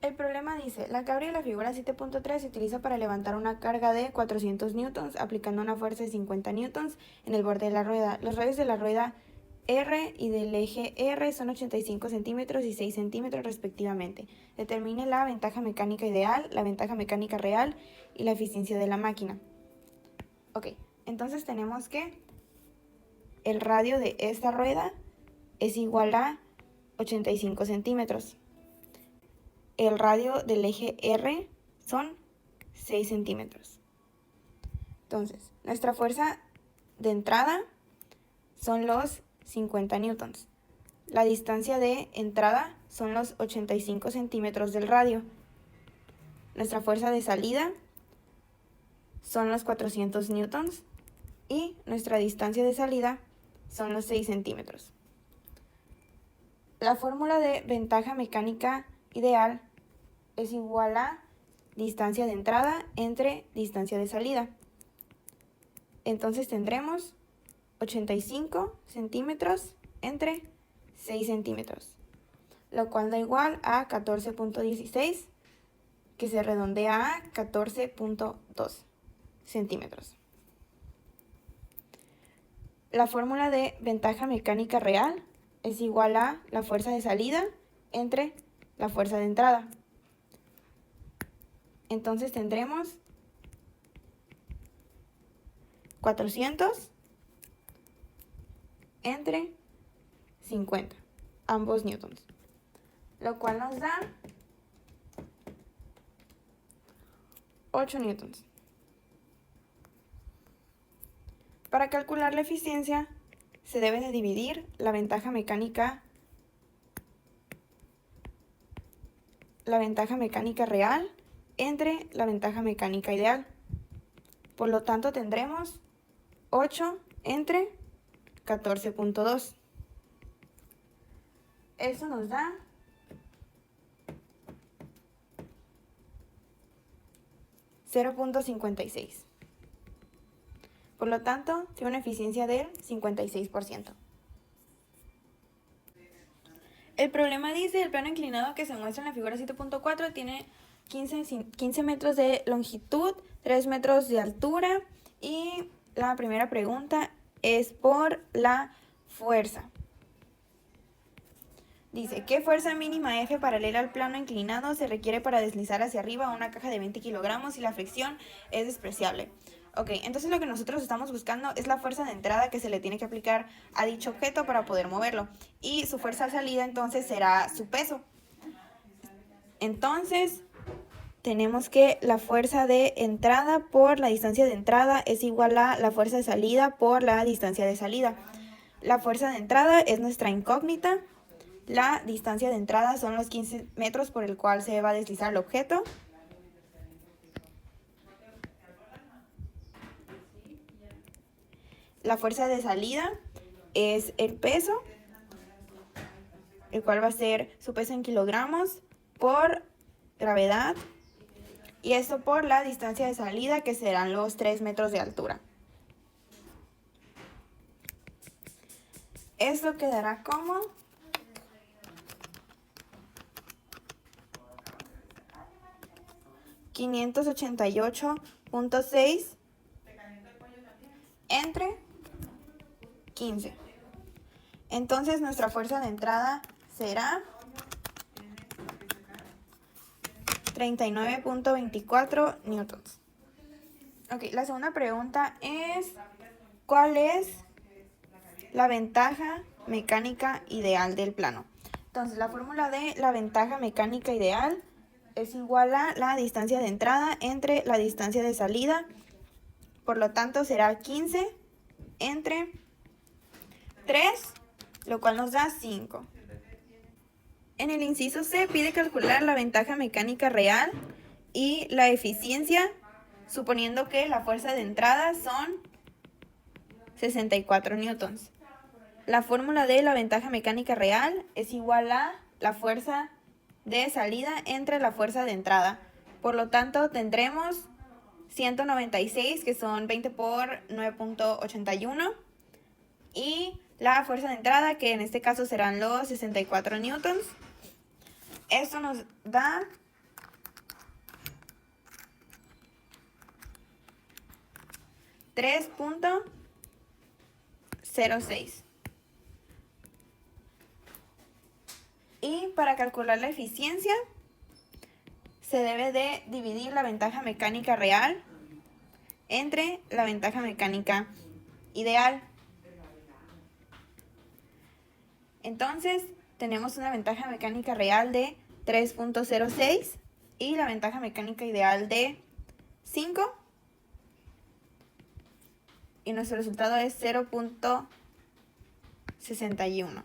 El problema dice, la que abre la figura 7.3 se utiliza para levantar una carga de 400 newtons aplicando una fuerza de 50 newtons en el borde de la rueda. Los radios de la rueda R y del eje R son 85 centímetros y 6 centímetros respectivamente. Determine la ventaja mecánica ideal, la ventaja mecánica real y la eficiencia de la máquina. Ok, entonces tenemos que el radio de esta rueda es igual a 85 centímetros. El radio del eje R son 6 centímetros. Entonces, nuestra fuerza de entrada son los 50 newtons. La distancia de entrada son los 85 centímetros del radio. Nuestra fuerza de salida son los 400 newtons. Y nuestra distancia de salida son los 6 centímetros. La fórmula de ventaja mecánica ideal es igual a distancia de entrada entre distancia de salida. Entonces tendremos 85 centímetros entre 6 centímetros, lo cual da igual a 14.16, que se redondea a 14.2 centímetros. La fórmula de ventaja mecánica real es igual a la fuerza de salida entre la fuerza de entrada. Entonces tendremos 400 entre 50, ambos newtons, lo cual nos da 8 newtons. Para calcular la eficiencia, se debe de dividir la ventaja mecánica real entre la ventaja mecánica ideal. Por lo tanto, tendremos 8 entre 14.2. Eso nos da 0.56. Por lo tanto, tiene una eficiencia del 56%. El problema dice, el plano inclinado que se muestra en la figura 7.4 tiene 15 metros de longitud, 3 metros de altura y la primera pregunta es por la fuerza. Dice, ¿qué fuerza mínima F paralela al plano inclinado se requiere para deslizar hacia arriba una caja de 20 kilogramos y la fricción es despreciable? Ok, entonces lo que nosotros estamos buscando es la fuerza de entrada que se le tiene que aplicar a dicho objeto para poder moverlo. Y su fuerza de salida entonces será su peso. Entonces, tenemos que la fuerza de entrada por la distancia de entrada es igual a la fuerza de salida por la distancia de salida. La fuerza de entrada es nuestra incógnita. La distancia de entrada son los 15 metros por el cual se va a deslizar el objeto. La fuerza de salida es el peso, el cual va a ser su peso en kilogramos por gravedad. Y esto por la distancia de salida, que serán los 3 metros de altura. Esto quedará como 588.6 entre 15. Entonces nuestra fuerza de entrada será 39.24 newtons. Ok, la segunda pregunta es, ¿cuál es la ventaja mecánica ideal del plano? Entonces, la fórmula de la ventaja mecánica ideal es igual a la distancia de entrada entre la distancia de salida. Por lo tanto, será 15 entre 3, lo cual nos da 5. En el inciso C pide calcular la ventaja mecánica real y la eficiencia, suponiendo que la fuerza de entrada son 64 newtons. La fórmula de la ventaja mecánica real es igual a la fuerza de salida entre la fuerza de entrada. Por lo tanto, tendremos 196, que son 20 por 9.81, y la fuerza de entrada, que en este caso serán los 64 newtons. Esto nos da 3.06. Y para calcular la eficiencia, se debe de dividir la ventaja mecánica real entre la ventaja mecánica ideal. Entonces, tenemos una ventaja mecánica real de 3.06 y la ventaja mecánica ideal de 5. Y nuestro resultado es 0.61.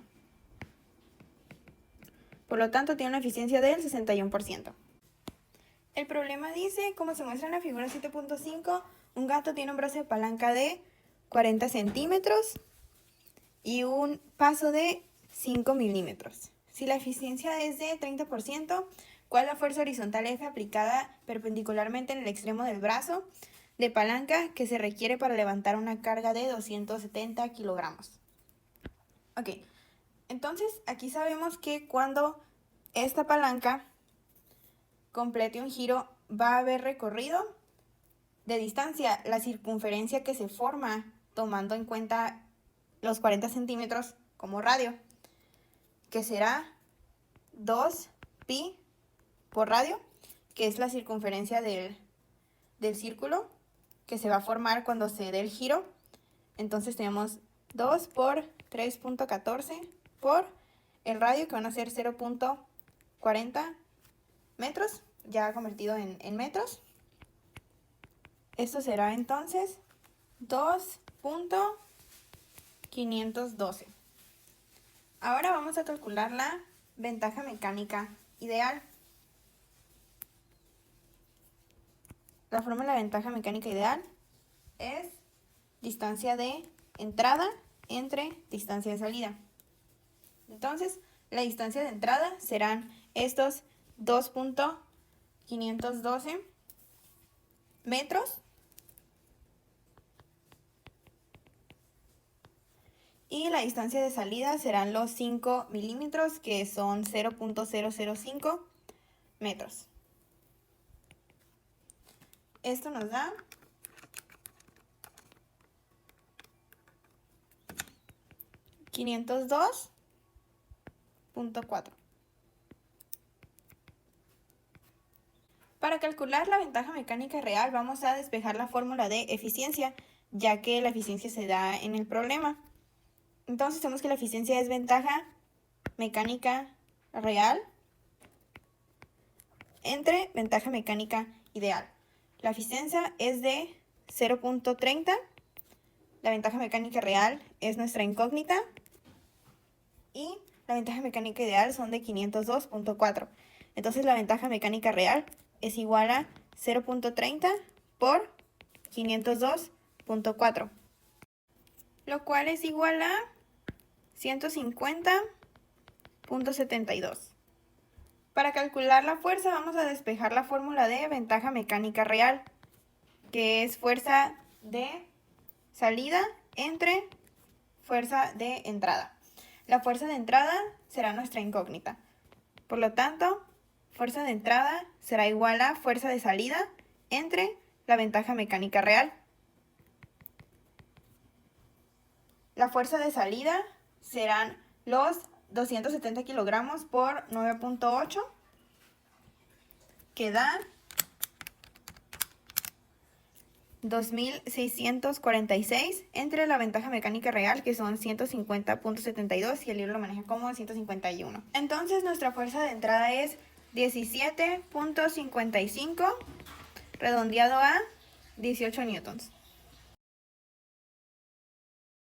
Por lo tanto, tiene una eficiencia del 61%. El problema dice, como se muestra en la figura 7.5, un gato tiene un brazo de palanca de 40 centímetros y un paso de 5 milímetros. Si la eficiencia es de 30%, ¿cuál es la fuerza horizontal F aplicada perpendicularmente en el extremo del brazo de palanca que se requiere para levantar una carga de 270 kilogramos? Ok, entonces aquí sabemos que cuando esta palanca complete un giro va a haber recorrido de distancia la circunferencia que se forma tomando en cuenta los 40 centímetros como radio, que será 2pi por radio, que es la circunferencia del círculo que se va a formar cuando se dé el giro. Entonces tenemos 2 por 3.14 por el radio, que van a ser 0.40 metros, ya convertido en metros. Esto será entonces 2.512. Ahora vamos a calcular la ventaja mecánica ideal. La fórmula de ventaja mecánica ideal es distancia de entrada entre distancia de salida. Entonces, la distancia de entrada serán estos 2.512 metros. Y la distancia de salida serán los 5 milímetros, que son 0.005 metros. Esto nos da 502.4. Para calcular la ventaja mecánica real vamos a despejar la fórmula de eficiencia, ya que la eficiencia se da en el problema. Entonces tenemos que la eficiencia es ventaja mecánica real entre ventaja mecánica ideal. La eficiencia es de 0.30. La ventaja mecánica real es nuestra incógnita. Y la ventaja mecánica ideal son de 502.4. Entonces la ventaja mecánica real es igual a 0.30 por 502.4. Lo cual es igual a 150.72. Para calcular la fuerza vamos a despejar la fórmula de ventaja mecánica real, que es fuerza de salida entre fuerza de entrada. La fuerza de entrada será nuestra incógnita. Por lo tanto, fuerza de entrada será igual a fuerza de salida entre la ventaja mecánica real. La fuerza de salida serán los 270 kilogramos por 9.8, que da 2.646 entre la ventaja mecánica real, que son 150.72, y el libro lo maneja como 151. Entonces nuestra fuerza de entrada es 17.55 redondeado a 18 newtons.